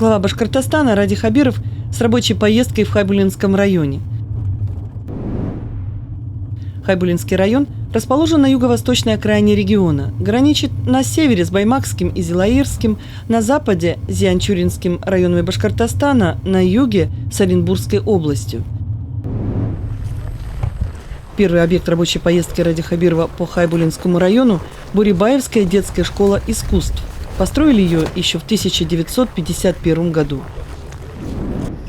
глава Башкортостана Ради Хабиров с рабочей поездкой в Хайбулинском районе. Хайбулинский район расположен на юго-восточной окраине региона, граничит на севере с Баймакским и Зилаирским, на западе с Зианчуринским районами Башкортостана, на юге с Оренбургской областью. Первый объект рабочей поездки Ради Хабирова по Хайбулинскому району – Бурибаевская детская школа искусств. Построили ее еще в 1951 году.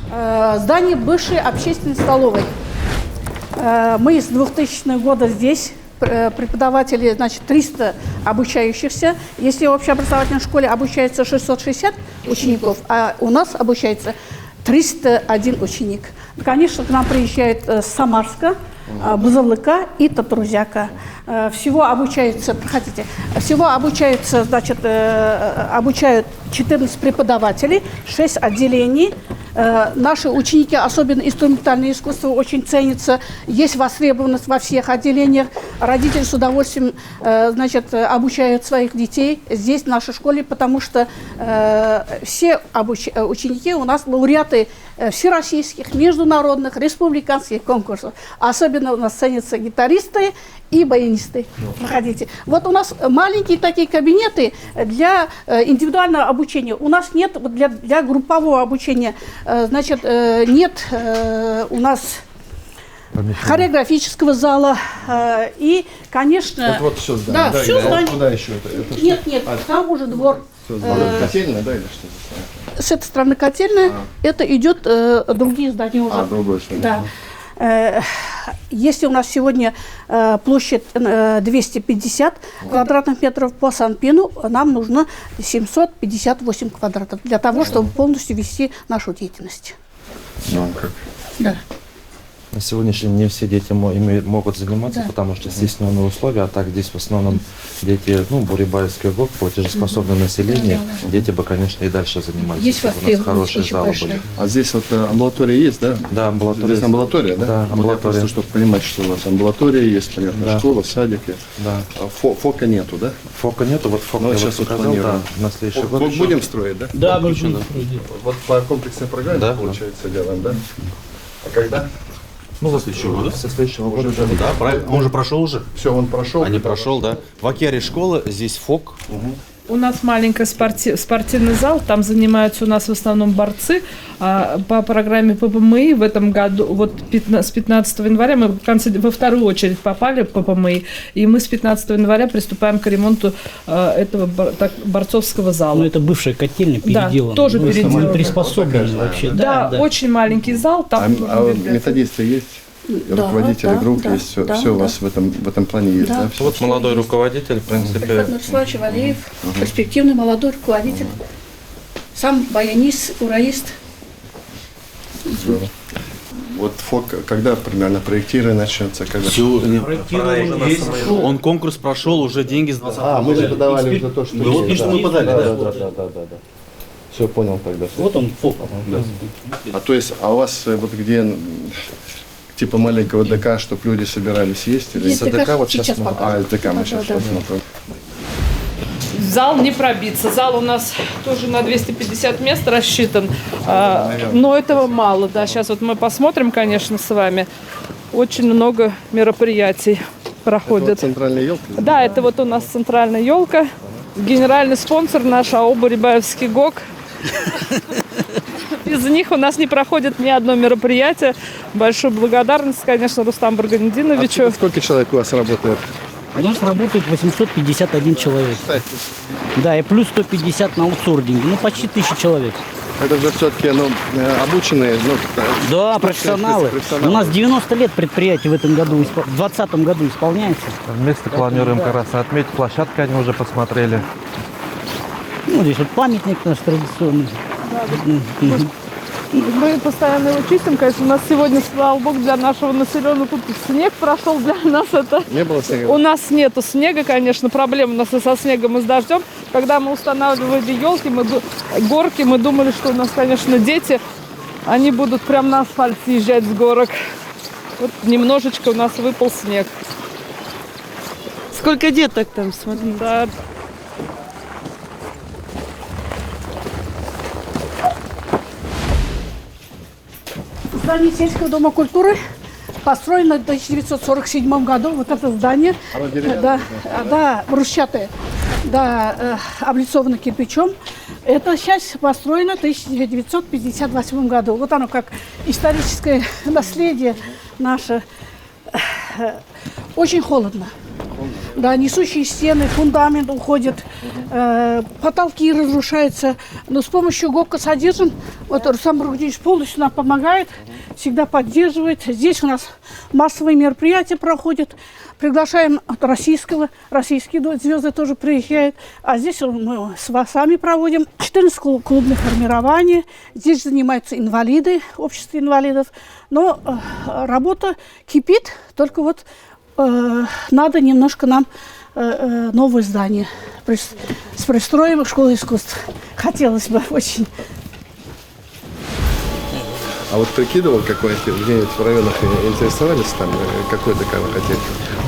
Здание бывшей общественной столовой. Мы с 2000 года здесь. Преподаватели, 300 обучающихся. Если в общеобразовательной школе обучается 660 учеников, а у нас обучается 301 ученик. Конечно, к нам приезжают с Самарска, Бузулыка и Татрузяка. Всего обучаются, обучают 14 преподавателей, 6 отделений. Наши ученики, особенно инструментальное искусство, очень ценятся. Есть востребованность во всех отделениях. Родители с удовольствием обучают своих детей здесь, в нашей школе, потому что все ученики у нас лауреаты всероссийских, международных, республиканских конкурсов. Особенно у нас ценятся гитаристы и баянисты. Проходите. Вот у нас маленькие такие кабинеты для индивидуального обучения. У нас нет для группового обучения, нет у нас хореографического зала и, конечно... Это вот все здание. Да, все здание. Куда еще это? Нет, там уже двор. Котельная, да, или что? С этой стороны котельная, это идет другие здания уже. Другое здание. Да. Если у нас сегодня площадь 250 квадратных метров по Санпину, нам нужно 758 квадратов для того, чтобы полностью вести нашу деятельность. Ну, как? Да. На сегодняшний день не все дети могут заниматься, да, потому что стесненные условия, а так здесь в основном дети, Бурибаевский ГОК, платежеспособное население, дети бы, конечно, и дальше занимались. Есть у нас хорошие залы были. А здесь вот амбулатория есть, да? Да, амбулатория. Здесь амбулатория, да? Да, амбулатория. Просто, чтобы понимать, что у вас амбулатория есть, понятно, да. Школа, садики. Да. ФОКа нету, да? ФОКа нету, вот ФОК я сейчас показал, да, на следующий год. ФОК будем строить, да? Да, мы будем строить. Вот по комплексной программе, да, получается, делаем, да? А когда? Со следующего года. Со следующего года. Да, правильно. Он уже прошел уже. Все, он прошел. А не прошел, да. В Акиаре школа, здесь ФОК. У нас маленький спортивный зал, там занимаются у нас в основном борцы. По программе ППМИ в этом году, с 15 января мы во вторую очередь попали в ППМИ, и мы с 15 января приступаем к ремонту этого борцовского зала. Ну, это бывшая котельня переделана. Да, тоже переделана. Приспособлена вообще. Да, очень маленький зал. Там методисты есть? Руководители групп есть, все у вас в этом плане есть, да? Вот молодой руководитель, в принципе. Александр Валеев, перспективный молодой руководитель, сам баянист, ураист. Вот ФОК, когда примерно проектирование начнется? Когда? Он конкурс прошел, уже деньги... мы же подавали уже то, что... Вот мы подали, да. Все, понял тогда. Вот он, ФОК. Да. А у вас вот где... Типа маленького ДК, чтобы люди собирались есть? Или... ДК вот сейчас покажем. ДК мы сейчас посмотрим. Зал не пробиться. Зал у нас тоже на 250 мест рассчитан. Но этого мало. Да. Сейчас вот мы посмотрим, конечно, с вами. Очень много мероприятий проходит. Это вот центральная елка? Да, это вот у нас центральная елка. Генеральный спонсор наш АО «Бурибаевский ГОК». Без них у нас не проходит ни одно мероприятие. Большую благодарность, конечно, Рустаму Баргандиновичу. Сколько человек у вас работает? У нас работает 851 человек. Да, и плюс 150 на аутсординге. Почти 1000 человек. Это же все-таки обученные. Да, профессионалы. У нас 90 лет предприятие в этом году, в 2020 году исполняется. Вместе планируем как раз отметить площадку, они уже посмотрели. Здесь вот памятник наш традиционный. Мы постоянно его чистим, конечно. У нас сегодня, слава богу, для нашего населенного пункта снег прошел. Для нас это... Не было снега? У нас нету снега, конечно. Проблема у нас и со снегом, и с дождем. Когда мы устанавливали елки, горки, мы думали, что у нас, конечно, дети, они будут прям на асфальт съезжать с горок. Вот немножечко у нас выпал снег. Сколько деток там, смотри. Да. здание сельского дома культуры построено в 1947 году. Вот это здание. Да, брусчатое. Да, облицовано кирпичом. Эта часть построена в 1958 году. Вот оно как историческое наследие наше. Очень холодно. Да, несущие стены, фундамент уходит, потолки разрушаются. Но с помощью ГОКа содержим. Вот Руслан Бургудиевич полностью нам помогает, всегда поддерживает. Здесь у нас массовые мероприятия проходят. Приглашаем от российские звезды тоже приезжают. А здесь мы сами проводим 14 клубных формирований. Здесь занимаются инвалиды, общество инвалидов. Но работа кипит, только вот надо немножко нам новое здание с пристроем школы искусств. Хотелось бы очень. А вот прикидывал, где-нибудь в районах интересовались, там, какой ДК вы хотели?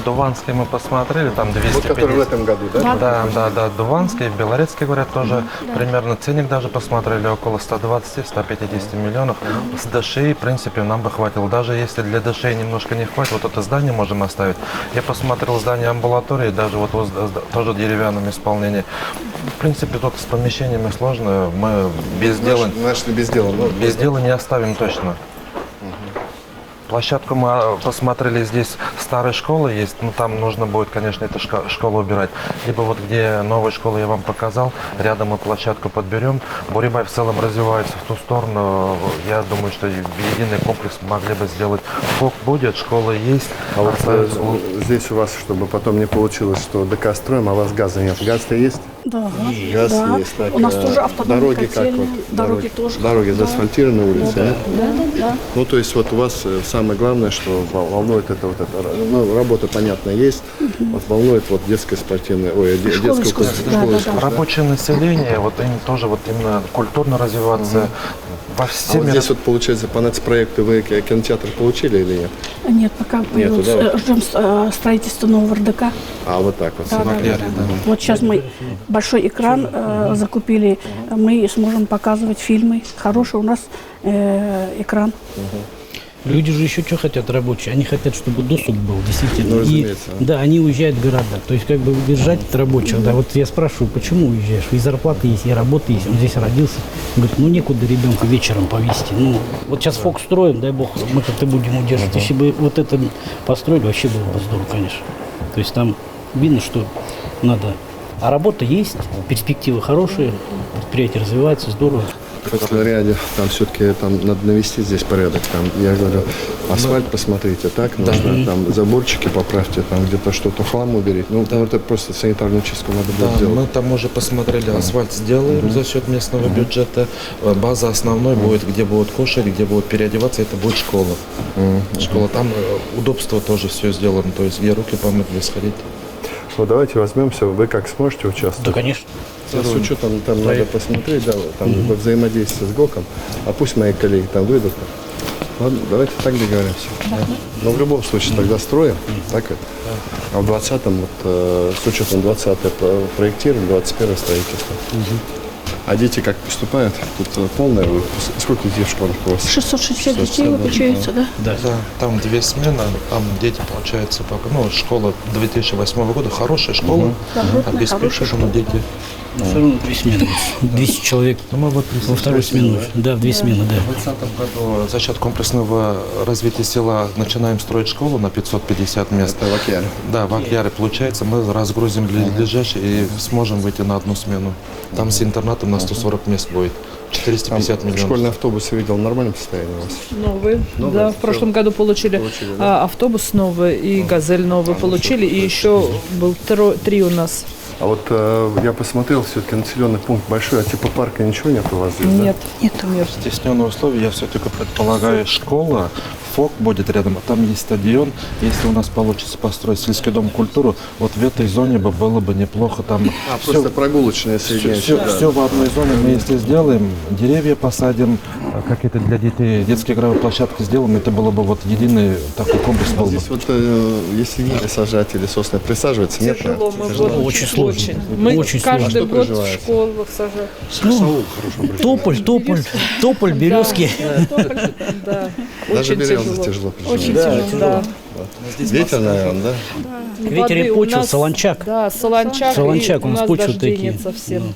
Дуванский мы посмотрели, там 250. Вот который в этом году, да? Да, Дуванский, Белорецкий, говорят, тоже примерно. Ценник даже посмотрели, около 120-150 миллионов. С ДШИ, в принципе, нам бы хватило. Даже если для ДШИ немножко не хватит, вот это здание можем оставить. Я посмотрел здание амбулатории, даже вот тоже в деревянном исполнении. В принципе, тут с помещениями сложно. Мы без дела не оставим точно. Площадку мы посмотрели, здесь старая школа есть, но там нужно будет, конечно, эту школу убирать. Либо вот где новая школа я вам показал, рядом мы площадку подберем. Бурибай в целом развивается в ту сторону. Я думаю, что единый комплекс могли бы сделать. ФОК будет, школа есть. А вот здесь у вас, чтобы потом не получилось, что ДК строим, а у вас газа нет. Газ-то есть? Да, газ да. есть. Так, у нас тоже автономные дороги котельные. как вот? Дороги тоже. Дороги заасфальтированы улицы, Да. Ну, то есть вот у вас самое главное, что волнует это вот это. Ну, работа, понятно, есть. Вот волнует вот детская спортивная, детская школа. Рабочее население, вот им тоже вот именно культурно развиваться. А вот здесь вот, получается, по нацпроекту вы кинотеатр получили или нет? Нет, пока ждем строительства нового РДК. А вот так вот. Да. Вот сейчас мы большой экран закупили, мы сможем показывать фильмы. Хороший у нас экран. Люди же еще что хотят рабочие? Они хотят, чтобы доступ был, действительно. Ну, разумеется. Да, они уезжают в города. То есть, как бы удержать рабочих. Да, вот я спрашиваю, почему уезжаешь? И зарплата есть, и работа есть. Он здесь родился. Он говорит, некуда ребенка вечером повезти. Ну, вот сейчас ФОК строим, дай бог, мы как-то будем удерживать. Если бы вот это построить, вообще было бы здорово, конечно. То есть там видно, что надо. А работа есть, перспективы хорошие, предприятие развивается, здорово. В ряде там все-таки надо навести здесь порядок. Там, я говорю, асфальт посмотрите, так нужно, там заборчики поправьте, там где-то что-то хлам уберите. Ну, вот это просто санитарную чистку надо будет делать. Мы там уже посмотрели, асфальт сделаем за счет местного бюджета. База основной будет, где будут кушать, где будут переодеваться, это будет школа. Школа, там удобство тоже все сделано, то есть где руки помыть, где сходить. Ну, давайте возьмемся, вы как сможете участвовать? Да, конечно. С учетом, там надо посмотреть, да, там взаимодействие с ГОКом, а пусть мои коллеги там выйдут. Ладно, давайте так договоримся. Но в любом случае тогда строим, так это. А в 20-м, вот, с учетом 20-е проектируем, 21-е строительство. А дети как поступают? Тут полная выпуск. Сколько детей в школах у вас? 660 детей обучаются, да? Да, там 2 смены, там дети, получается, школа 2008 года, хорошая школа, обеспечена, дети. Все равно 2 смены. 200 человек Мы вот во второй смену. Да, в 2 смены, да. В 2020 году за счет комплексного развития села начинаем строить школу на 550 мест. Это в Акьяре. Да, в Акьяре, получается, мы разгрузим ближайшие и сможем выйти на одну смену. Там с интернатом на 140 мест будет. 450 миллионов. Школьный автобус я видел в нормальном состоянии у вас? Новый. Да, в прошлом году получили автобус новый и газель новый получили. И еще был 3 у нас. А вот я посмотрел, все-таки населенный пункт большой, а типа парка ничего нет у вас здесь? Нет. Да? Нет. Стесненные условия, я все-таки предполагаю, школа, ФОК будет рядом, а там есть стадион. Если у нас получится построить сельский дом культуры, вот в этой зоне было бы неплохо там. Просто прогулочная соединяющая. Все в одной зоне мы если сделаем, деревья посадим, какие-то для детей детские игровые площадки сделаем, это было бы вот единый такой комплекс был бы. Здесь вот, если не сажать или сосны присаживаться, нет? Тяжело, мы Тяжело. Очень сложно. Мы Очень каждый сложно. год Что в проживаете? школах сажаем. Тополь, березки. Да, Даже очень березы тяжело. тяжело Очень приживать. тяжело, да. Ветер, наверное, да? Ветер и Воды у почва, нас- солончак. Да, солончак, Солончак и у у нас нас почва дождей такие. нет совсем.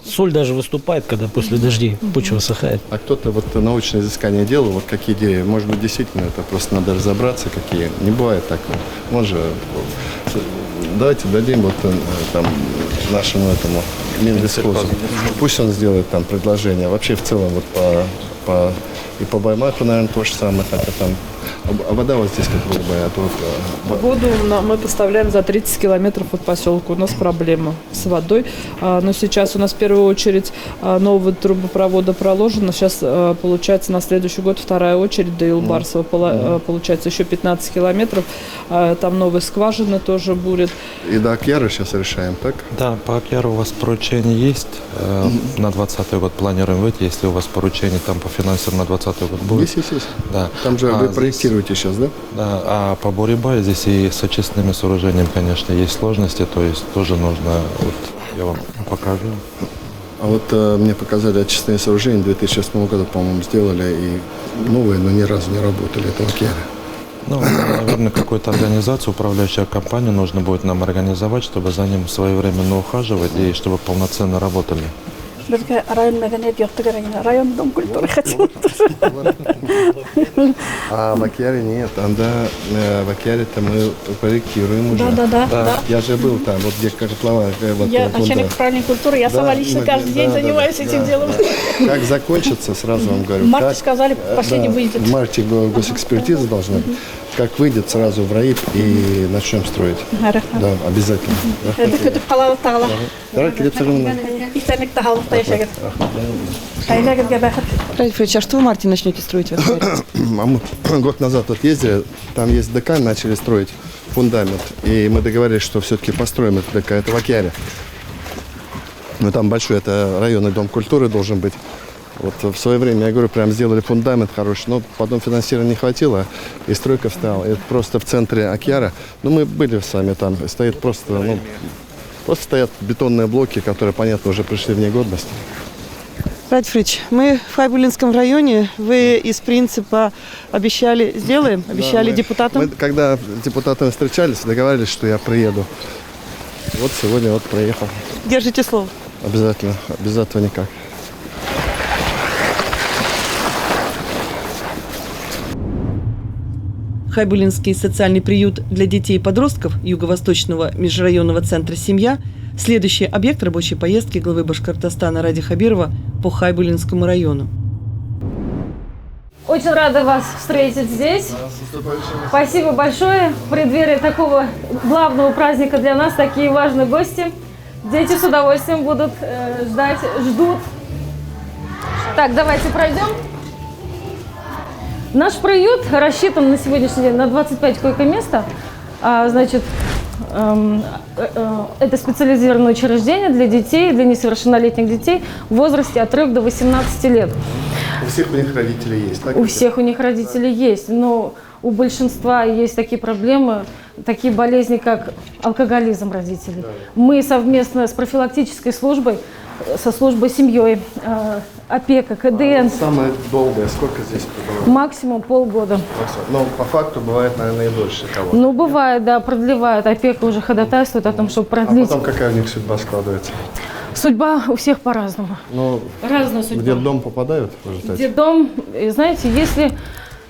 Соль даже выступает, когда после дождей почва высыхает. А кто-то вот научное изыскание делал, вот какие идеи? Может быть, действительно, это просто надо разобраться, какие. Не бывает так. Он же... Давайте дадим вот там нашему этому Минлесхозу. Пусть он сделает там предложение. Вообще в целом вот и по Баймаку, наверное, то же самое, хотя там... А вода вот здесь как бы, Воду мы поставляем за 30 километров от поселка. У нас проблема с водой. Но сейчас у нас в первую очередь нового трубопровода проложено. Сейчас, получается, на следующий год вторая очередь до Илбарсова. Получается, еще 15 километров. Там новые скважины тоже будет. И до Акьяра сейчас решаем, так? Да, по Акьяру у вас поручение есть. На 2020 год планируем выйти, если у вас поручение там по финансам на 2020 год будет. Есть. Да. Там же вы здесь- проектируете сейчас, да? Да, а по Бурибаю здесь и с очистными сооружениями, конечно, есть сложности, то есть тоже нужно, вот я вам покажу. А вот мне показали очистные сооружения, в 2008 году, по-моему, сделали, и новые, но ни разу не работали. Это в Акьяре. Ну, наверное, какую-то организацию, управляющую компанию нужно будет нам организовать, чтобы за ним своевременно ухаживать и чтобы полноценно работали. Бізге район мәдениет жоқтығы район. Район дом культуры хотел тоже. А в Акьяре нет. В Акьяре-то мы проектируем уже. Да. Я же был там, вот где котловая. Вот, Я вот, начальник да. управления культуры, я сама Да, лично мы- каждый день да, занимаюсь да, этим да, делом. да. Как закончится, сразу вам говорю. В марте как- сказали, последний выйдет. В марте госэкспертиза должна быть. Как выйдет, сразу в РАИП и начнем строить. Да, обязательно. Күтіп қалалық тағала. Давай, келіп тұрмын. Итәлікті халықта яшаган. Айларыңызға бақыт. Радик Фрич, а что в марте начнете строить в Акьяре? А мы год назад вот ездили, там есть ДК, начали строить фундамент. И мы договорились, что все-таки построим этот ДК. Это в Акьяре. Ну там большой, это районный дом культуры должен быть. Вот в свое время, я говорю, прям сделали фундамент хороший, но потом финансирования не хватило, и стройка встала. Это просто в центре Акьяра. Ну, мы были с вами там, стоит просто стоят бетонные блоки, которые, понятно, уже пришли в негодность. Радик Фрич, мы в Хайбулинском районе. Вы из принципа обещали, сделаем, обещали Да, депутатам. Мы, когда с депутатами встречались, договаривались, что я приеду. Вот сегодня вот проехал. Держите слово. Обязательно, без этого никак. Хайбулинский социальный приют для детей и подростков Юго-Восточного межрайонного центра «Семья» – следующий объект рабочей поездки главы Башкортостана Ради Хабирова по Хайбулинскому району. Очень рада вас встретить здесь. Спасибо большое. В преддверии такого главного праздника для нас такие важные гости. Дети с удовольствием будут ждут. Так, давайте пройдем. Наш приют рассчитан на сегодняшний день на 25 койко-места. Это специализированное учреждение для детей, для несовершеннолетних детей в возрасте от 3 до 18 лет. У всех у них родители есть, так? У всех у них родители есть, но у большинства есть такие проблемы, такие болезни, как алкоголизм родителей. Мы совместно с профилактической службой, со службой семьей, опека, КДН, Самое долгое, сколько здесь пребывает? максимум полгода. Но по факту бывает, наверное, и дольше того. Ну, бывает, да, продлевают. Опека уже ходатайствует о том, чтобы А продлить. потом какая у них судьба складывается? Судьба у всех по-разному. Ну, Разная в судьба. детдом попадают в результате? Детдом, и знаете, если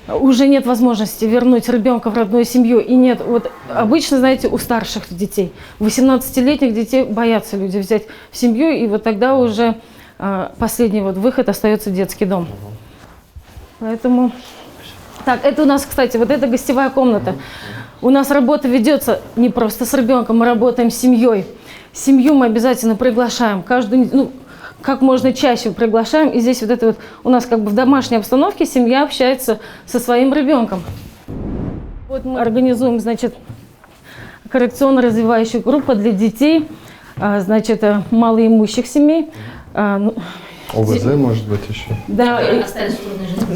уже нет возможности вернуть ребенка в родную семью, и нет, вот обычно, знаете, у старших детей, 18-летних детей боятся люди взять в семью, и вот тогда уже последний вот выход остается детский дом. Поэтому... Так, это у нас, кстати, вот эта гостевая комната. У нас работа ведется не просто с ребенком, мы работаем с семьей. Семью мы обязательно приглашаем. как можно чаще приглашаем. И здесь вот это вот у нас как бы в домашней обстановке семья общается со своим ребенком. Вот мы организуем, значит, коррекционно-развивающую группу для детей, значит, малоимущих семей. ОВЗ, может быть, еще? Да,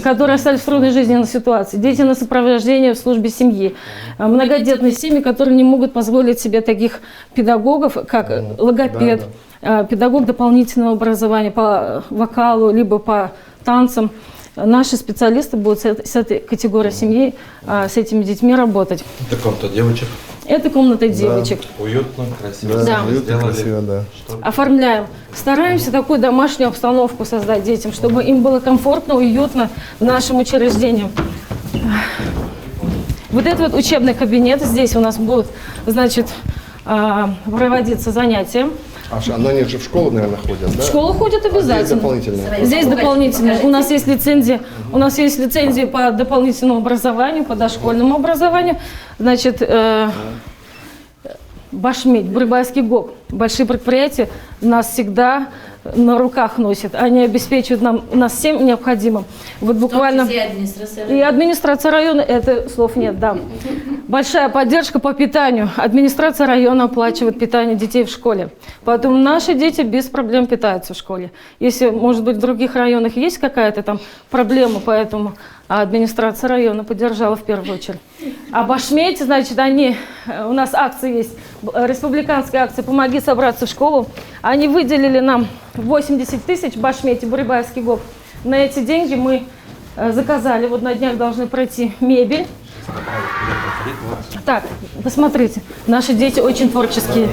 которые остались в трудной жизненной ситуации. Дети на сопровождении в службе семьи. Многодетные семьи, которые не могут позволить себе таких педагогов, как логопед, педагог дополнительного образования по вокалу, либо по танцам. Наши специалисты будут с этой категорией семьи, с этими детьми работать. Это комната девочек. Это комната девочек. Уютно, красиво. Да, уютно, красиво, да. Оформляем. Стараемся такую домашнюю обстановку создать детям, чтобы им было комфортно, уютно в нашем учреждении. Вот это вот учебный кабинет. Здесь у нас будут, значит, проводиться занятия. Но они же в школу, наверное, ходят, да? В школу ходят обязательно. Здесь дополнительные? Здесь дополнительные. У нас есть лицензии по дополнительному образованию, по дошкольному образованию. Значит, Башметь, Бурибайский ГОК. Большие предприятия нас всегда на руках носят. Они обеспечивают нам, у нас всем необходимым. Вот буквально. И администрация района, это слов нет, да. Большая поддержка по питанию. Администрация района оплачивает питание детей в школе. Поэтому наши дети без проблем питаются в школе. Если, может быть, в других районах есть какая-то там проблема, поэтому администрация района поддержала в первую очередь. А Башмете, значит, у нас акции есть, республиканская акция «Помоги собраться в школу». Они выделили нам 80 тысяч в Башмете, Бурибайский ГОК. На эти деньги мы заказали, вот на днях должны пройти мебель. Так, посмотрите, наши дети очень творческие.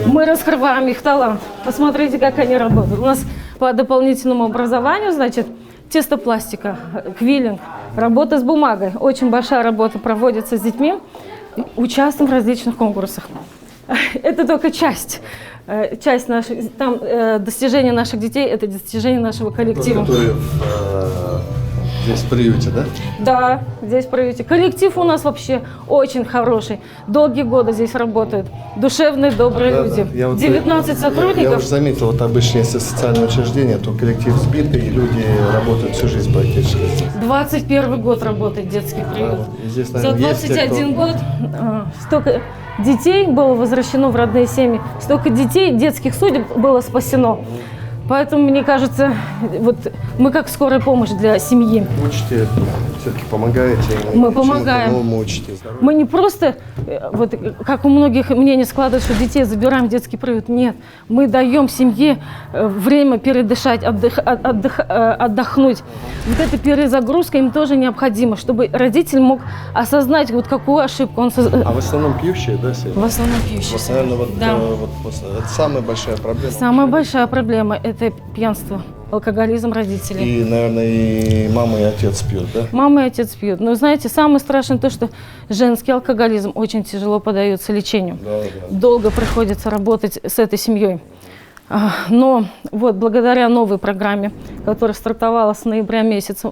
Мы раскрываем их талант. Посмотрите, как они работают. У нас по дополнительному образованию, значит, тестопластика, квиллинг, работа с бумагой. Очень большая работа проводится с детьми. Участвуем в различных конкурсах. Это только часть наших, там достижения наших детей, это достижения нашего коллектива. Здесь в приюте, да? Да, здесь в приюте. Коллектив у нас вообще очень хороший. Долгие годы здесь работают. Душевные, добрые люди. Да. 19 сотрудников. Я уже заметил, вот обычно, если социальное учреждение, то коллектив сбитый, и люди работают всю жизнь практически. 21 год работает детский приют. И здесь, За наверное, есть те, 21 год столько детей было возвращено в родные семьи, столько детей, детских судеб было спасено. Поэтому, мне кажется, вот мы как скорая помощь для семьи. Учите, все-таки помогаете. Мы помогаем. Учите. Мы не просто, вот как у многих мнений складывается, что детей забираем в детский приют. Нет, мы даем семье время передышать, отдохнуть. Вот эта перезагрузка им тоже необходима, чтобы родитель мог осознать, вот какую ошибку он создал. А в основном пьющие, да, Сеня? В основном пьющие. Вот, наверное, вот, Да. Это самая большая проблема. Самая большая проблема – это пьянство, алкоголизм родителей. И, наверное, и мама, и отец пьют, да? Мама и отец пьют. Но знаете, самое страшное то, что женский алкоголизм очень тяжело поддается лечению. Да. Долго приходится работать с этой семьей. Но вот благодаря новой программе, которая стартовала с ноября месяца,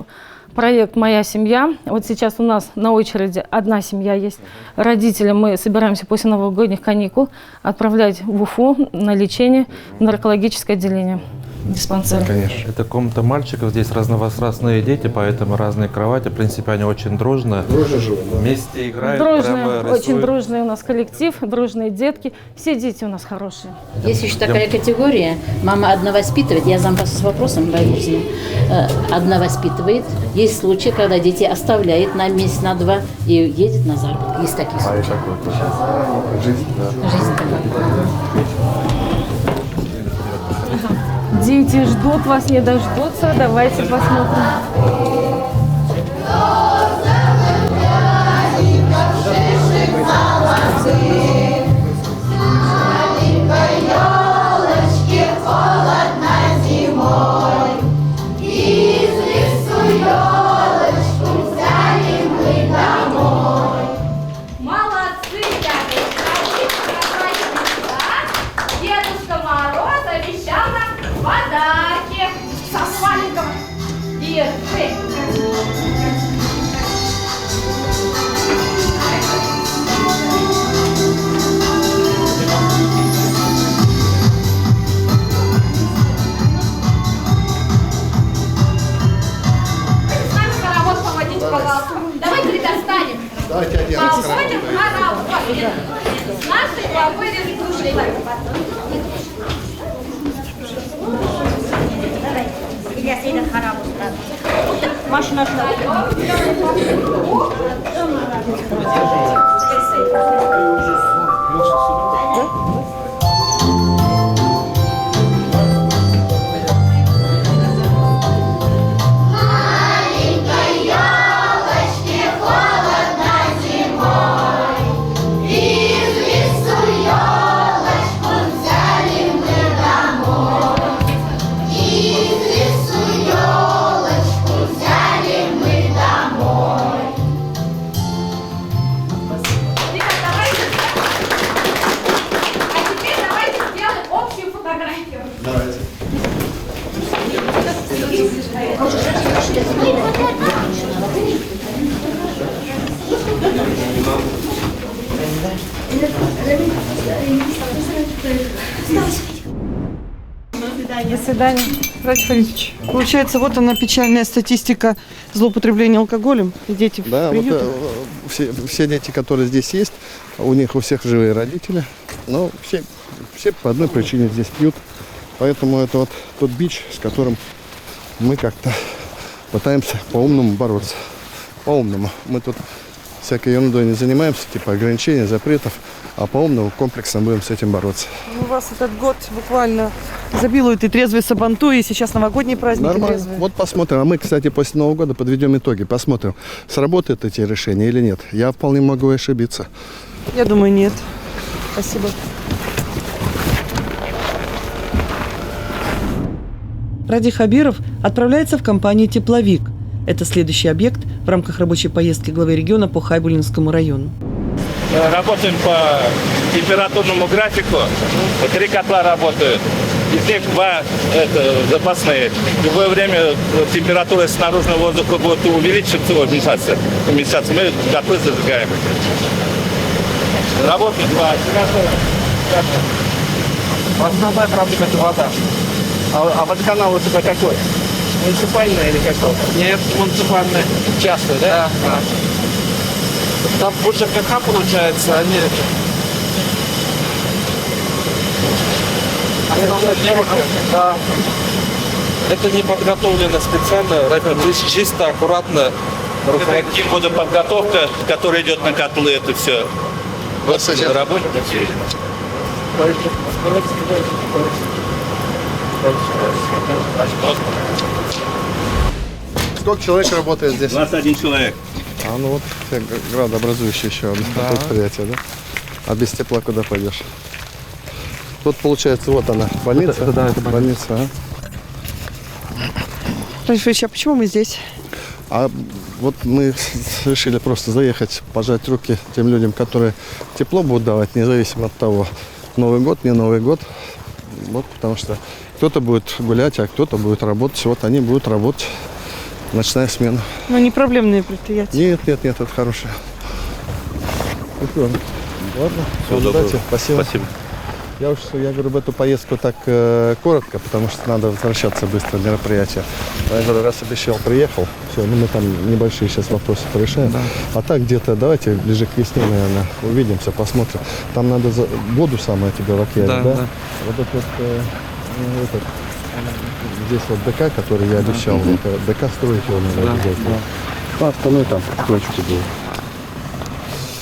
проект «Моя семья». Вот сейчас у нас на очереди одна семья есть. Родителям мы собираемся после новогодних каникул отправлять в Уфу на лечение в наркологическое отделение диспансера. Конечно. Это комната мальчиков, здесь разновозрастные дети, поэтому разные кровати. В принципе, они очень дружно. Дружно живут, да? Вместе играют, Дружные, прямо очень рисуют. дружный у нас коллектив, дружные детки. Все дети у нас хорошие. Есть еще такая категория. Мама одна воспитывает. Я зампас с вопросом боюсь. Одна воспитывает. Есть случаи, когда детей оставляет на месяц, на два и едет на заработок. Есть такие случаи. Жизнь, да. Жизнь такая. Дети ждут вас, не дождутся. Давайте посмотрим. Молодцы, дядюшка! Дедушка Мороз обещал нам подарки со сваленком. Держи. Давайте один раз Походим в хоровод. С нашей походим душой. Илья Сейдов хоровод. Машина До свидания. Врач Фаридович. Получается, вот она печальная статистика злоупотребления алкоголем. И дети Да, в приютах. вот все дети, которые здесь есть, у них у всех живые родители, но все по одной причине здесь пьют. Поэтому это вот тот бич, с которым мы как-то пытаемся по-умному бороться. По-умному. Мы тут всякой ерундой не занимаемся, типа ограничений, запретов, а по-умному комплексно будем с этим бороться. У вас этот год буквально забилует и трезвые сабантуи, и сейчас новогодние праздники Нормально. трезвые. Вот посмотрим. А мы, кстати, после Нового года подведем итоги. Посмотрим, сработают эти решения или нет. Я вполне могу ошибиться. Я думаю, нет. Спасибо. Ради Хабиров отправляется в компанию «Тепловик». Это следующий объект в рамках рабочей поездки главы региона по Хайбулинскому району. Работаем по температурному графику. 3 котла работают. Из них 2 запасные. В любое время температура снаружного воздуха будет уменьшаться. Мы котлы зажигаем. Работает 2. Основная проблема – это вода. А водоканал у тебя какой? Муниципальный или какой? Нет, муниципальный. Часто, да? Да. Там больше КХ получается, а не это. Да. Это не подготовлено специально, чисто, аккуратно. Это водоподготовка, которая идет на котлы, это все. Вот работники. Сколько человек работает здесь? 21 человек. А ну вот градообразующее еще одно предприятие, да? А без тепла куда пойдешь? Тут получается вот она, больница. Это больница. А? Рафич, а почему мы здесь? А вот мы решили просто заехать, пожать руки тем людям, которые тепло будут давать, независимо от того, Новый год, не Новый год. Вот, потому что кто-то будет гулять, а кто-то будет работать. Вот они будут работать. Ночная смена. Ну, не проблемные предприятия. Нет, это хорошее. Ладно. Всего доброго. Спасибо. Спасибо. Я говорю, в эту поездку так коротко, потому что надо возвращаться быстро в мероприятие. Я говорю, раз обещал, приехал, все, ну мы там небольшие сейчас вопросы порешаем. Да. А так где-то, давайте ближе к весне, наверное, увидимся, посмотрим. Там надо воду самое тебе в океане, да? Вот этот здесь вот ДК, который я обещал, это ДК строить его надо обязательно. А остальное там, точки было.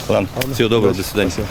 Ладно, всего доброго, до свидания. Спасибо.